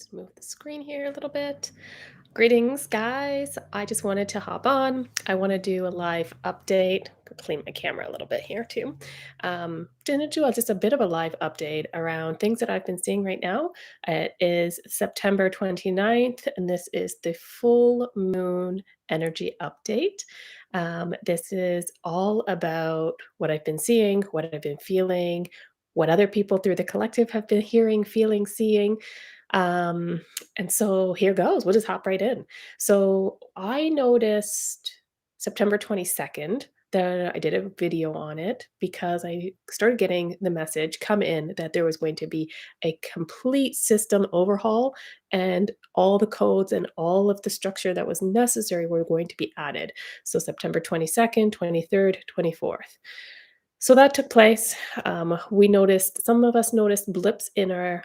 Just move the screen here a little bit. Greetings, guys. I just wanted to hop on. I want to do a live update. Clean my camera a little bit here too. Gonna do just a bit of a live update around things that I've been seeing right now. It is September 29th, and this is the full moon energy update. This is all about what I've been seeing, what I've been feeling, what other people through the collective have been hearing, feeling, seeing. Um, and so here goes. We'll just hop right in. So I noticed September 22nd that I did a video on it because I started getting the message come in that there was going to be a complete system overhaul and all the codes and all of the structure that was necessary were going to be added. So September 22nd, 23rd, 24th. So that took place. We noticed, some of us noticed blips in our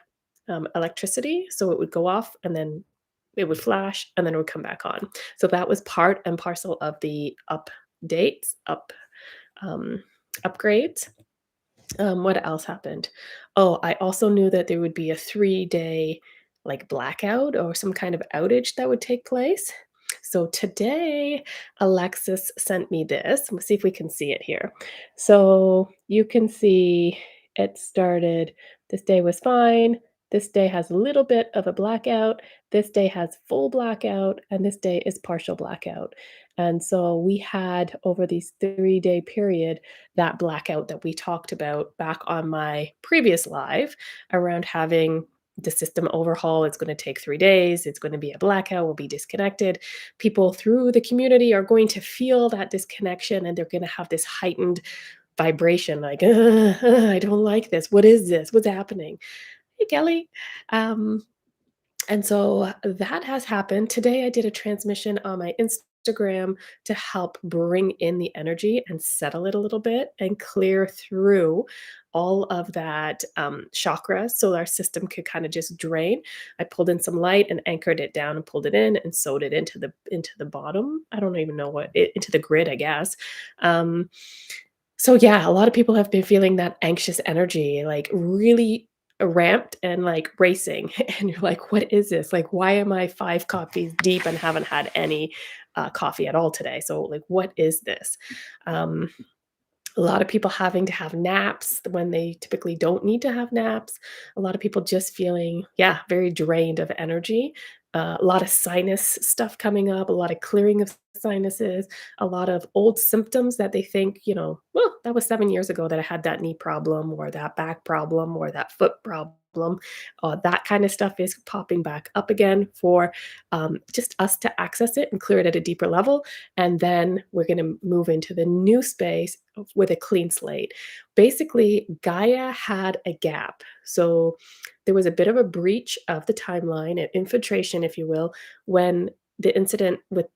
electricity. So it would go off and then it would flash and then it would come back on. So that was part and parcel of the updates, um, upgrades. What else happened? Oh, I also knew that there would be a 3-day like blackout or some kind of outage that would take place. So today, Alexis sent me this. Let's see if we can see it here. So you can see it started. This day was fine. This day has a little bit of a blackout. This day has full blackout. And this day is partial blackout. And so we had over these 3-day period that blackout that we talked about back on my previous live around having the system overhaul. It's going to take 3 days. It's going to be a blackout. We'll be disconnected. People through the community are going to feel that disconnection and they're going to have this heightened vibration like, I don't like this. What is this? What's happening? Hey, Kelly. Um, and so that has happened. Today, I did a transmission on my Instagram to help bring in the energy and settle it a little bit and clear through all of that chakra so our system could kind of just drain. I pulled in some light and anchored it down and pulled it in and sewed it into the bottom. I don't even know into the grid, I guess. Um, so yeah, a lot of people have been feeling that anxious energy, like really ramped and like racing. And you're like, what is this? Like, why am I 5 coffees deep and haven't had any coffee at all today? So, like, what is this? Um, a lot of people having to have naps when they typically don't need to have naps. A lot of people just feeling, yeah, very drained of energy. A lot of sinus stuff coming up, a lot of clearing of sinuses, a lot of old symptoms that they think, well, that was 7 years ago that I had that knee problem or that back problem or that foot problem. That kind of stuff is popping back up again for just us to access it and clear it at a deeper level. And then we're going to move into the new space with a clean slate. Basically, Gaia had a gap. So there was a bit of a breach of the timeline, an infiltration, if you will, when the incident with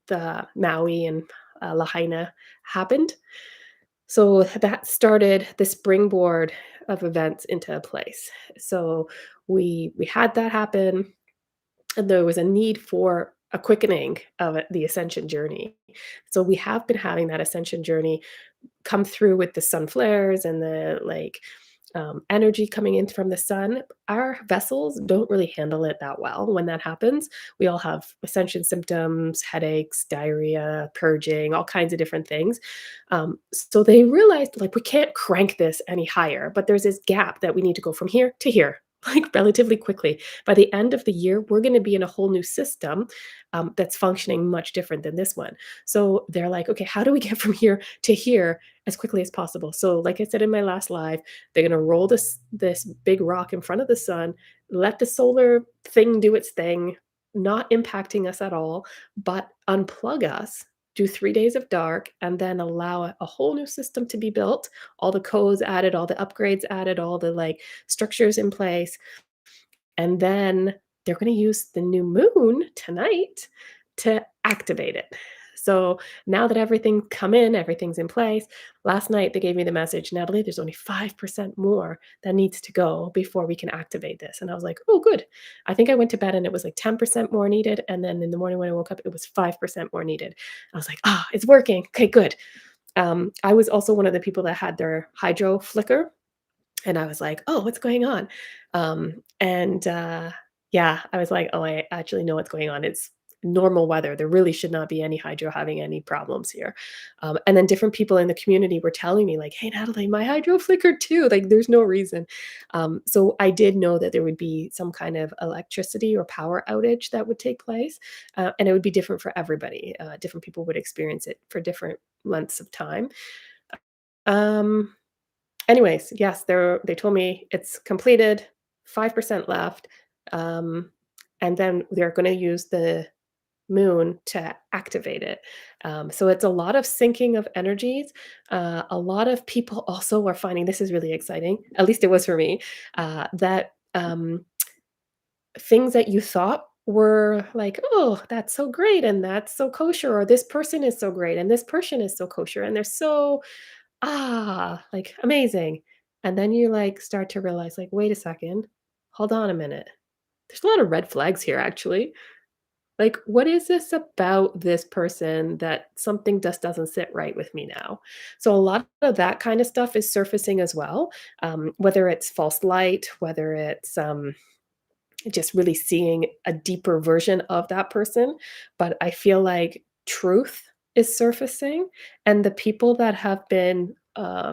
Maui and Lahaina happened. So that started the springboard of events into place. So we had that happen, and there was a need for a quickening of the ascension journey. So we have been having that ascension journey come through with the sun flares and the energy coming in from the sun. Our vessels don't really handle it that well when that happens. We all have ascension symptoms, headaches, diarrhea, purging, all kinds of different things. So they realized like we can't crank this any higher, but there's this gap that we need to go from here to here. Like relatively quickly. By the end of the year, we're going to be in a whole new system that's functioning much different than this one. So they're like, okay, how do we get from here to here as quickly as possible? So, like I said in my last live, they're going to roll this big rock in front of the sun, let the solar thing do its thing, not impacting us at all, but unplug us, do 3 days of dark, and then allow a whole new system to be built, all the codes added, all the upgrades added, all the like structures in place. And then they're going to use the new moon tonight to activate it. So now that everything's in place. Last night they gave me the message, Natalie, there's only 5% more that needs to go before we can activate this. And I was like, oh, good. I think I went to bed and it was like 10% more needed. And then in the morning when I woke up, it was 5% more needed. I was like, it's working. Okay, good. I was also one of the people that had their hydro flicker. And I was like, oh, what's going on? And Yeah, I was like, "Oh, I actually know what's going on. It's normal weather. There really should not be any hydro having any problems here." And then different people in the community were telling me like, "Hey, Natalie, my hydro flickered too. Like, there's no reason." So I did know that there would be some kind of electricity or power outage that would take place, and it would be different for everybody. Different people would experience it for different lengths of time. Um, Anyways, yes, they told me it's completed, 5% left, um, and then they're gonna use the moon to activate it. So it's a lot of syncing of energies. A lot of people also are finding this is really exciting, at least it was for me, that, things that you thought were like, "Oh, that's so great, and that's so kosher," or "This person is so great, and this person is so kosher, and they're so like, amazing." And then you, like, start to realize, like, "Wait a second. Hold on a minute. There's a lot of red flags here, actually. Like, what is this about this person that something just doesn't sit right with me now?" So a lot of that kind of stuff is surfacing as well, whether it's false light, whether it's, just really seeing a deeper version of that person, but I feel like truth is surfacing, and the people that have been,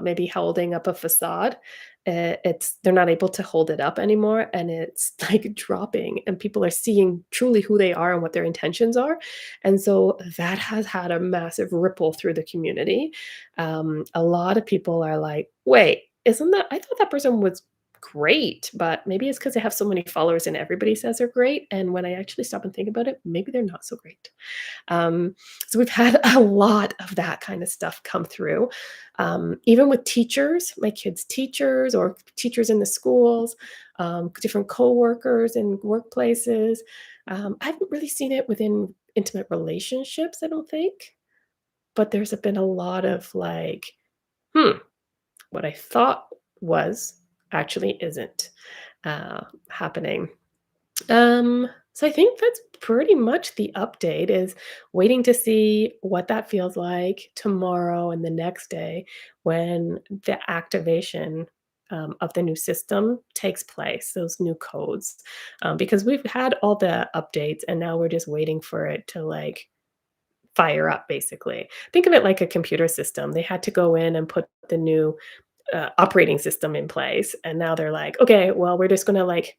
maybe holding up a facade, it's they're not able to hold it up anymore, and it's, like, dropping, and people are seeing truly who they are and what their intentions are, and so that has had a massive ripple through the community. A lot of people are like, "Wait, isn't that I thought that person was great, but maybe it's because they have so many followers and everybody says they're great, and when I actually stop and think about it, maybe they're not so great." Um, so we've had a lot of that kind of stuff come through. Even with teachers, my kids' teachers or teachers in the schools, different coworkers in workplaces. I haven't really seen it within intimate relationships, I don't think, but there's been a lot of like, "Hmm, what I thought was actually isn't." Happening. So I think that's pretty much the update is waiting to see what that feels like tomorrow and the next day when the activation of the new system takes place, those new codes. Because we've had all the updates and now we're just waiting for it to like fire up basically. Think of it like a computer system. They had to go in and put the new operating system in place and now they're like, okay, well, we're just going to like,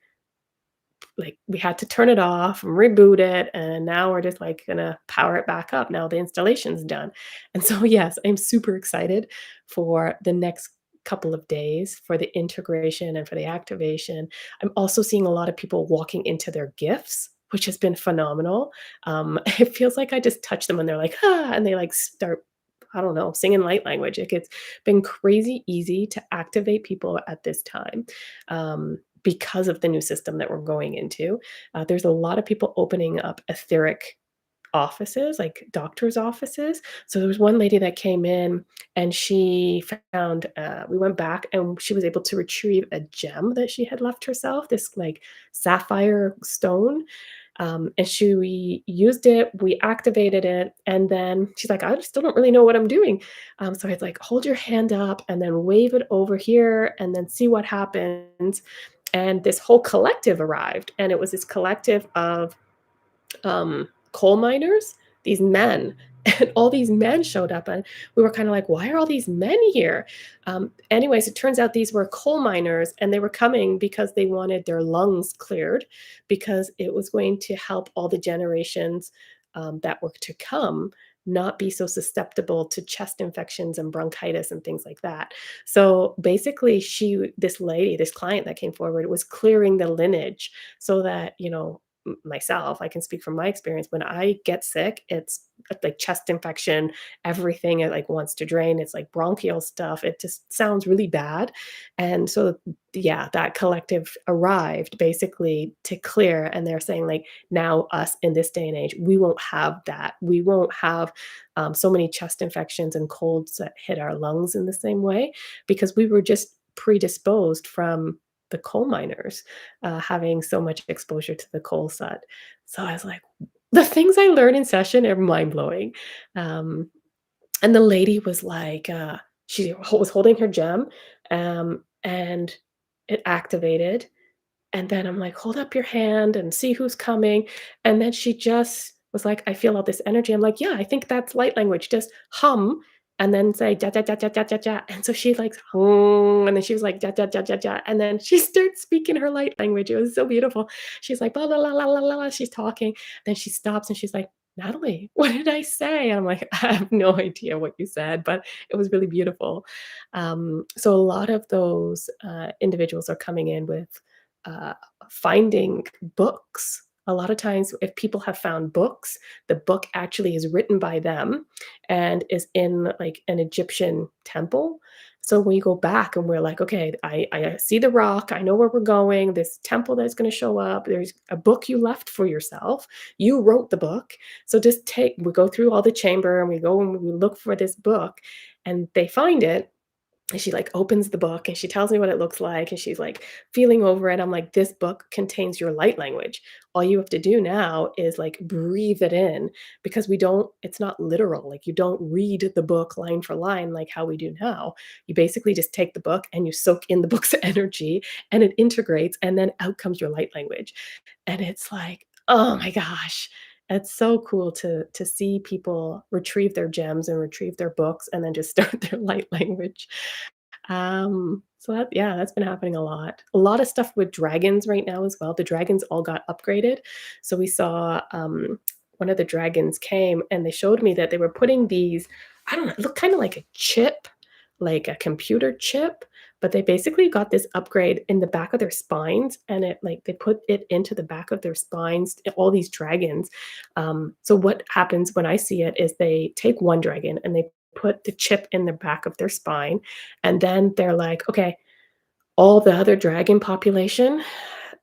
we had to turn it off and reboot it, and now we're just, like, gonna power it back up now the installation's done. And so, yes, I'm super excited for the next couple of days for the integration and for the activation. I'm also seeing a lot of people walking into their gifts, which has been phenomenal. It feels like I just touch them and they're like, "Ah," and they, like, start, I don't know, singing light language. Like, it's been crazy easy to activate people at this time. Because of the new system that we're going into. There's a lot of people opening up etheric offices, like doctor's offices. So there was one lady that came in and she found, we went back and she was able to retrieve a gem that she had left herself, this like sapphire stone. And she we used it, we activated it, and then she's like, I still don't really know what I'm doing. So I was like, hold your hand up and then wave it over here and then see what happens. And this whole collective arrived, and it was this collective of coal miners, these men, and all these men showed up, and we were kind of like, why are all these men here? Anyways, it turns out these were coal miners, and they were coming because they wanted their lungs cleared, because it was going to help all the generations that were to come not be so susceptible to chest infections and bronchitis and things like that. So basically, this lady, this client that came forward, was clearing the lineage so that myself, I can speak from my experience. When I get sick, it's like chest infection, everything it like wants to drain. It's like bronchial stuff. It just sounds really bad. And so yeah, that collective arrived basically to clear and they're saying like now us in this day and age, we won't have that. We won't have so many chest infections and colds that hit our lungs in the same way because we were just predisposed from the coal miners having so much exposure to the coal side. So I was like, the things I learn in session are mind blowing. Um, and the lady was like, was holding her gem, and it activated, And then I'm like, "Hold up your hand and see who's coming." And then she just was like, "I feel all this energy." I'm like, "Yeah, I think that's light language. Just hum and then say ja ja ja ja ja ja ja." And so she like hum, and then she was like ja ja ja ja ja, and then she starts speaking her light language. It was so beautiful. She's like blah blah blah blah blah blah. She's talking. Then she stops and she's like, "Natalie, what did I say?" And I'm like, "I have no idea what you said, but it was really beautiful." So a lot of those individuals are coming in with uh, finding books. A lot of times, if people have found books, the book actually is written by them and is in like an Egyptian temple. So when we go back and we're like, okay, I see the rock, I know where we're going, this temple that's going to show up, there's a book you left for yourself. You wrote the book. So just we go through all the chamber and we go and we look for this book and they find it and she, like, opens the book, and she tells me what it looks like, and she's, like, feeling over it. I'm like, "This book contains your light language. All you have to do now is, like, breathe it in," because we don't it's not literal, like, you don't read the book line for line like how we do now. You basically just take the book, and you soak in the book's energy, and it integrates, and then out comes your light language. And it's like, oh my gosh, it's so cool to see people retrieve their gems and retrieve their books and then just start their light language. So that yeah, that's been happening a lot. A lot of stuff with dragons right now as well. The dragons all got upgraded. So we saw one of the dragons came and they showed me that they were putting these, I don't know, look kind of like a chip, like a computer chip, but they basically got this upgrade in the back of their spines and it like they put it into the back of their spines, all these dragons. So what happens when I see it is they take one dragon and they put the chip in the back of their spine and then they're like, "Okay, all the other dragon population,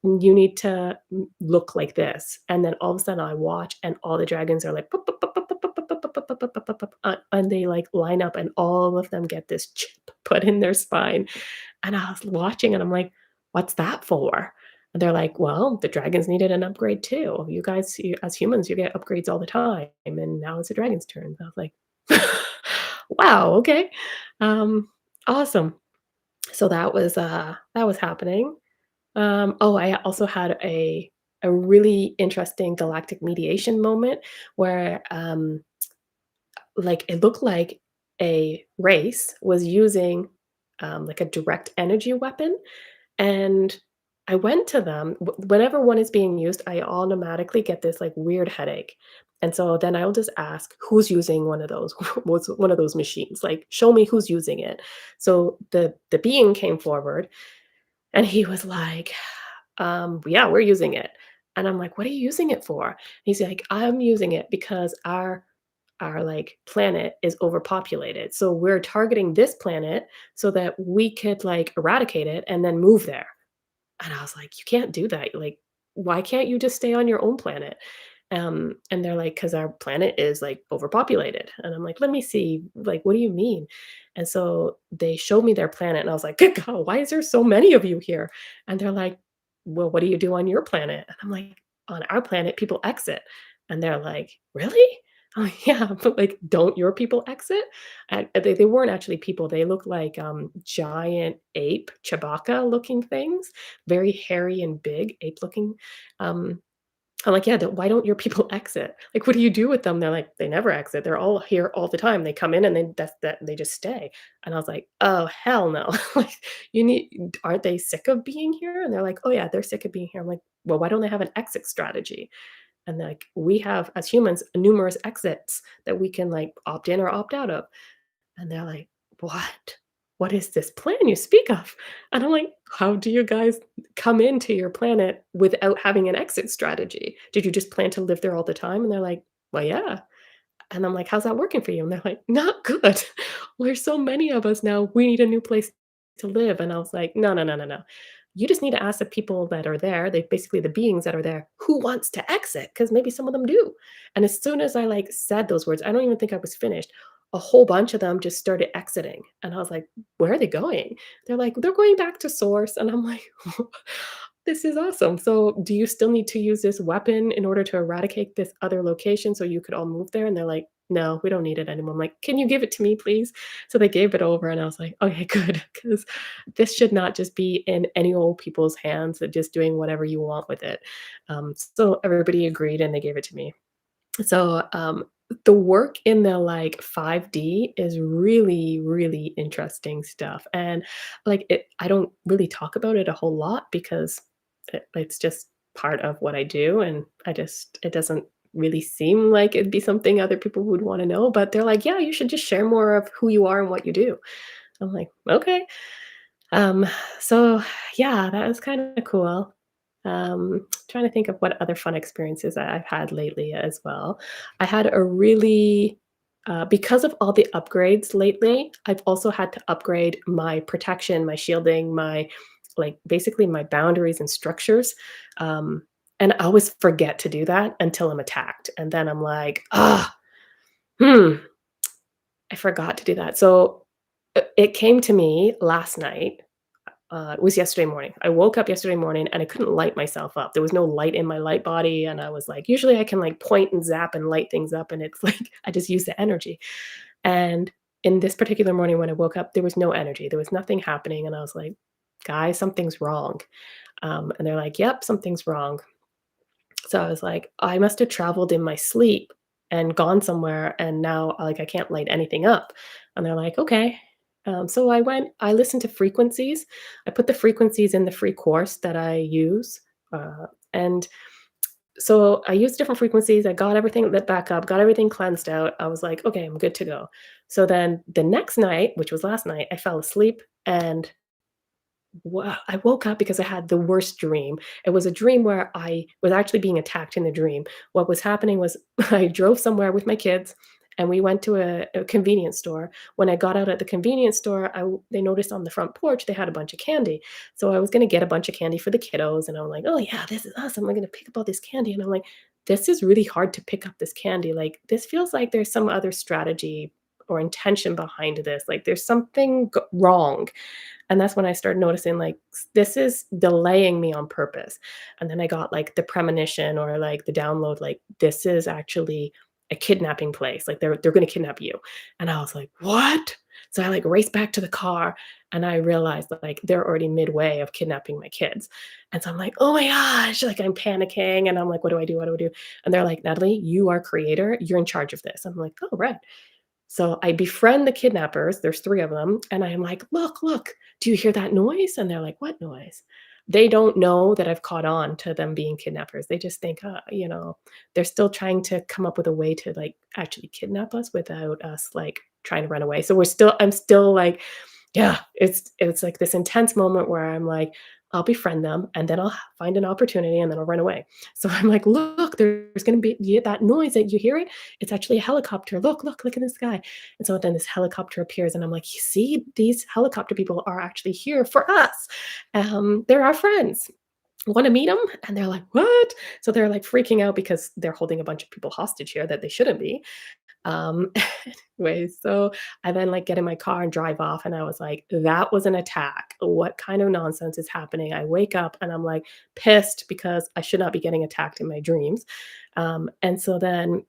you need to look like this." And then all of a sudden I watch and all the dragons are like, "Pup, pup, pup, pup, pup, pup, pup, pup, pup, pup, pup, pup, pup, pup," and they like line up and all of them get this chip put in their spine. And I was watching and I'm like, "What's that for?" And they're like, "Well, the dragons needed an upgrade too. You guys, as humans, you get upgrades all the time, and now it's the dragon's turn." I was like, "Wow, okay, um, awesome." So that was happening. Oh, I also had a really interesting galactic mediation moment where, like, it looked like a race was using, like, a direct energy weapon, and I went to them whenever one is being used, I automatically get this, like, weird headache, and so then I'll just ask, "Who's using one of those? What's one of those machines? Like, show me who's using it." So the being came forward and he was like, yeah, we're using it." And I'm like, "What are you using it for?" He's like, "I'm using it because our, like, planet is overpopulated. So we're targeting this planet so that we could, like, eradicate it and then move there." And I was like, "You can't do that. Like, why can't you just stay on your own planet?" And they're like, "'Cause our planet is, like, overpopulated." And I'm like, "Let me see, like, what do you mean?" And so they showed me their planet, and I was like, "Good God, why is there so many of you here?" And they're like, "Well, what do you do on your planet?" And I'm like, "On our planet, people exit." And they're like, "Really?" I'm like, "Yeah, but, like, don't your people exit?" And they weren't actually people, they looked like, giant ape, Chewbacca-looking things, very hairy and big, ape-looking, um, I'm like, "Yeah, why don't your people exit? Like, what do you do with them?" They're like, "They never exit. They're all here all the time. They come in and then they just stay." And I was like, "Oh, hell no." Like, you need aren't they sick of being here? And they're like, "Oh, yeah, they're sick of being here." I'm like, "Well, why don't they have an exit strategy?" And like, we have, as humans, numerous exits that we can, like, opt in or opt out of. And they're like, "What? What is this plan you speak of?" And I'm like, "How do you guys come into your planet without having an exit strategy? Did you just plan to live there all the time?" And they're like, "Well, yeah." And I'm like, "How's that working for you?" And they're like, "Not good. There's so many of us now, we need a new place to live." And I was like, "No, no, no, no, no. You just need to ask the people that are there, they basically the beings that are there, who wants to exit? Because maybe some of them do." And as soon as I, like, said those words, I don't even think I was finished, a whole bunch of them just started exiting. And I was like, "Where are they going?" They're like, "They're going back to source." And I'm like, "This is awesome. So do you still need to use this weapon in order to eradicate this other location so you could all move there?" And they're like, "No, we don't need it anymore." I'm like, "Can you give it to me, please?" So they gave it over, and I was like, "Okay, good, because this should not just be in any old people's hands that just doing whatever you want with it." So everybody agreed, and they gave it to me. So, the work in the, like, 5D is really, really interesting stuff, and, like, I don't really talk about it a whole lot because it's just part of what I do, and it doesn't really seem like it'd be something other people would wanna know, but they're like, "Yeah, you should just share more of who you are and what you do." I'm like, "Okay." Um, so yeah, that was kinda cool. Trying to think of what other fun experiences I've had lately as well. I had a really because of all the upgrades lately, I've also had to upgrade my protection, my shielding, my like, basically my boundaries and structures, and I always forget to do that until I'm attacked, and then I'm like, "Ah, hmm, I forgot to do that." So, it came to me last night. It was yesterday morning. I woke up yesterday morning and I couldn't light myself up. There was no light in my light body, and I was like, usually I can like point and zap and light things up, and it's like I just use the energy. And in this particular morning when I woke up, there was no energy. There was nothing happening, and I was like, "Guys, something's wrong." And they're like, "Yep, something's wrong." So I was like, I must have traveled in my sleep and gone somewhere, and now, like, I can't light anything up. And they're like, "Okay." So I listened to frequencies. I put the frequencies in the free course that I use. And so I used different frequencies. I got everything lit back up, got everything cleansed out. I was like, okay, I'm good to go. So then the next night, which was last night, I fell asleep and I woke up because I had the worst dream. It was a dream where I was actually being attacked in the dream. What was happening was I drove somewhere with my kids and we went to a convenience store. When I got out at the convenience store, they noticed on the front porch they had a bunch of candy. So I was going to get a bunch of candy for the kiddos. And I'm like, oh, yeah, this is awesome. I'm going to pick up all this candy. And I'm like, this is really hard to pick up this candy. Like, this feels like there's some other strategy or intention behind this. Like, there's something wrong, and that's when I started noticing, like, this is delaying me on purpose. And then I got, like, the premonition or, like, the download, like, this is actually a kidnapping place. Like, they're gonna kidnap you. And I was like, "What?" So I, like, raced back to the car, and I realized that, like, they're already midway of kidnapping my kids. And so I'm like, "Oh my gosh," like, I'm panicking, and I'm like, "What do I do? What do I do?" And they're like, "Natalie, you are creator. You're in charge of this." I'm like, "Oh, right." So I befriend the kidnappers, there's 3 of them, and I am like, "Look, look, do you hear that noise?" And they're like, "What noise?" They don't know that I've caught on to them being kidnappers. They just think, they're still trying to come up with a way to, like, actually kidnap us without us, like, trying to run away. So I'm still like, yeah, it's like this intense moment where I'm like, I'll befriend them, and then I'll find an opportunity, and then I'll run away. So I'm like, "Look, there's gonna be that noise that you hear it? It's actually a helicopter. Look in the sky." And so then this helicopter appears, and I'm like, "You see, these helicopter people are actually here for us. They're our friends. Wanna meet them?" And they're like, "What?" So they're, like, freaking out because they're holding a bunch of people hostage here that they shouldn't be. Um, Anyways, so I then, like, get in my car and drive off, and I was like, "That was an attack. What kind of nonsense is happening?" I wake up, and I'm, like, pissed because I should not be getting attacked in my dreams. And so then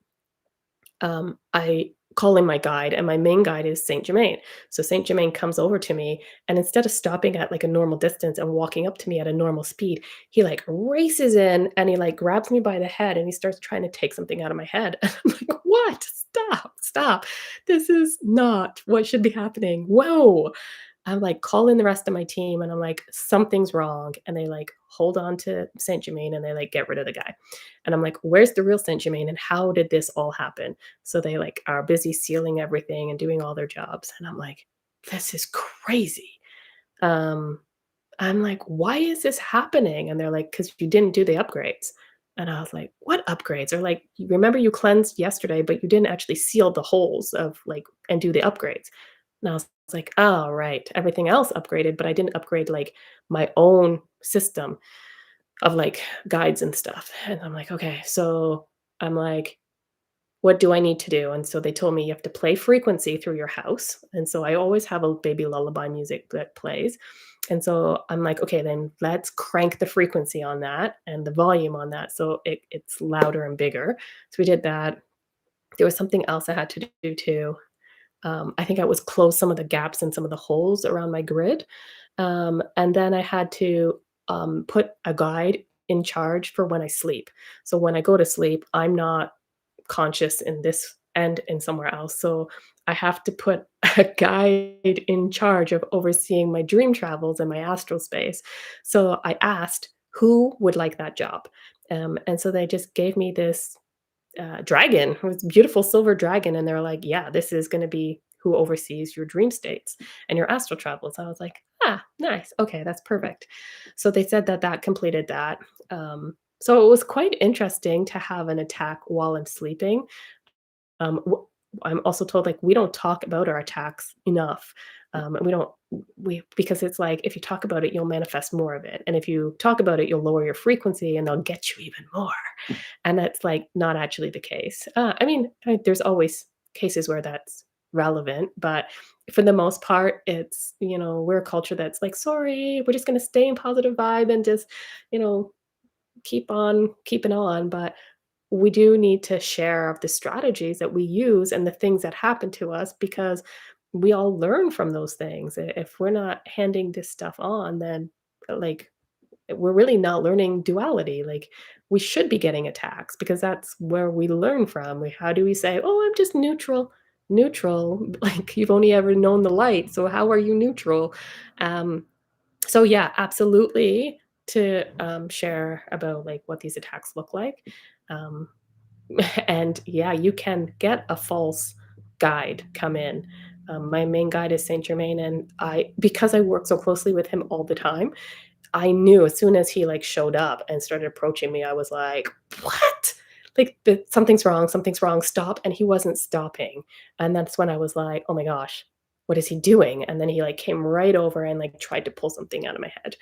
I call in my guide, and my main guide is Saint Germain. So Saint Germain comes over to me, and instead of stopping at like a normal distance and walking up to me at a normal speed, he like races in and he like grabs me by the head and he starts trying to take something out of my head. And I'm like, what? Stop, stop. This is not what should be happening. Whoa. I'm like calling the rest of my team and I'm like, something's wrong. And they like hold on to Saint Germain and they like get rid of the guy. And I'm like, where's the real Saint Germain and how did this all happen? So they like are busy sealing everything and doing all their jobs. And I'm like, this is crazy. Um, I'm like, why is this happening? And they're like, because you didn't do the upgrades. And I was like, what upgrades? Or like, you remember you cleansed yesterday, but you didn't actually seal the holes of like and do the upgrades. And I was like, oh, right. Everything else upgraded, but I didn't upgrade like my own system of like guides and stuff. And I'm like, okay. So I'm like, what do I need to do? And so they told me you have to play frequency through your house. And so I always have a baby lullaby music that plays. And so I'm like, okay, then let's crank the frequency on that and the volume on that so it's louder and bigger. So we did that. There was something else I had to do too. I think I was close some of the gaps and some of the holes around my grid. And then I had to put a guide in charge for when I sleep. So when I go to sleep, I'm not conscious in this and in somewhere else. So I have to put a guide in charge of overseeing my dream travels and my astral space. So I asked who would like that job. And so they just gave me this dragon. It was a beautiful silver dragon, and they're like, "Yeah, this is gonna be who oversees your dream states and your astral travels." I was like, "Ah, nice. Okay, that's perfect." So they said that that completed that. So it was quite interesting to have an attack while I'm sleeping. W I'm also told, like, we don't talk about our attacks enough. And we don't we because it's like, if you talk about it, you'll manifest more of it, and if you talk about it, you'll lower your frequency, and they'll get you even more, and that's, like, not actually the case. I mean, there's always cases where that's relevant, but for the most part, it's, we're a culture that's like, "Sorry, we're just gonna stay in positive vibe and just, you know, keep on keeping on," but we do need to share of the strategies that we use and the things that happen to us because we all learn from those things. If we're not handing this stuff on, then like we're really not learning duality. Like we should be getting attacks because that's where we learn from. How do we say, "Oh, I'm just neutral"? Neutral, like you've only ever known the light. So how are you neutral? Um, so yeah, absolutely to share about like what these attacks look like. Um, and yeah, you can get a false guide come in. My main guide is Saint Germain, and I because I work so closely with him all the time, I knew as soon as he like showed up and started approaching me, I was like, "What? Like something's wrong, stop." And he wasn't stopping. And that's when I was like, "Oh my gosh, what is he doing?" And then he like came right over and like tried to pull something out of my head.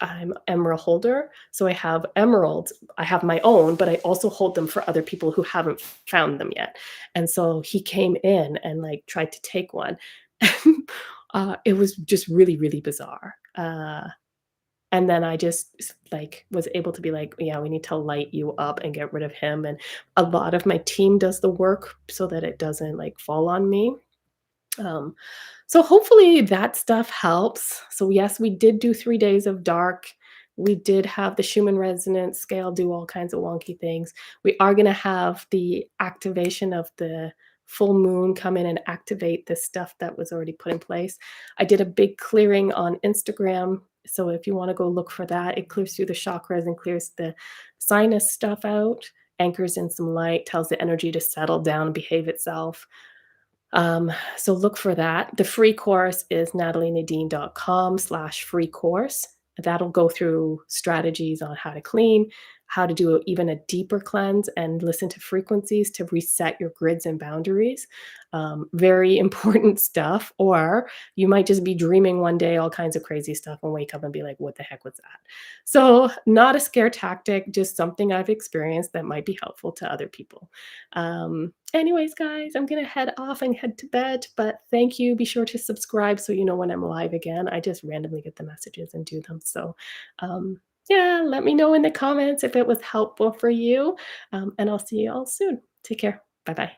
I'm emerald holder, so I have emeralds. I have my own, but I also hold them for other people who haven't found them yet. And so he came in and like tried to take one. It was just really, really bizarre. And then I just like was able to be like, yeah, we need to light you up and get rid of him. And a lot of my team does the work so that it doesn't like fall on me. Um, so hopefully that stuff helps. So yes, we did do 3 days of dark. We did have the Schumann resonance scale do all kinds of wonky things. We are gonna have the activation of the full moon come in and activate the stuff that was already put in place. I did a big clearing on Instagram, so if you wanna go look for that, it clears through the chakras and clears the sinus stuff out, anchors in some light, tells the energy to settle down and behave itself. So look for that. The free course is natalienadine.com/free course. That'll go through strategies on how to clean, how to do even a deeper cleanse and listen to frequencies to reset your grids and boundaries. Very important stuff. Or you might just be dreaming one day all kinds of crazy stuff and wake up and be like, what the heck was that? So, not a scare tactic, just something I've experienced that might be helpful to other people. Anyways, guys, I'm gonna head off and head to bed, but thank you. Be sure to subscribe so you know when I'm live again. I just randomly get the messages and do them. So, yeah, let me know in the comments if it was helpful for you. And I'll see you all soon. Take care. Bye bye.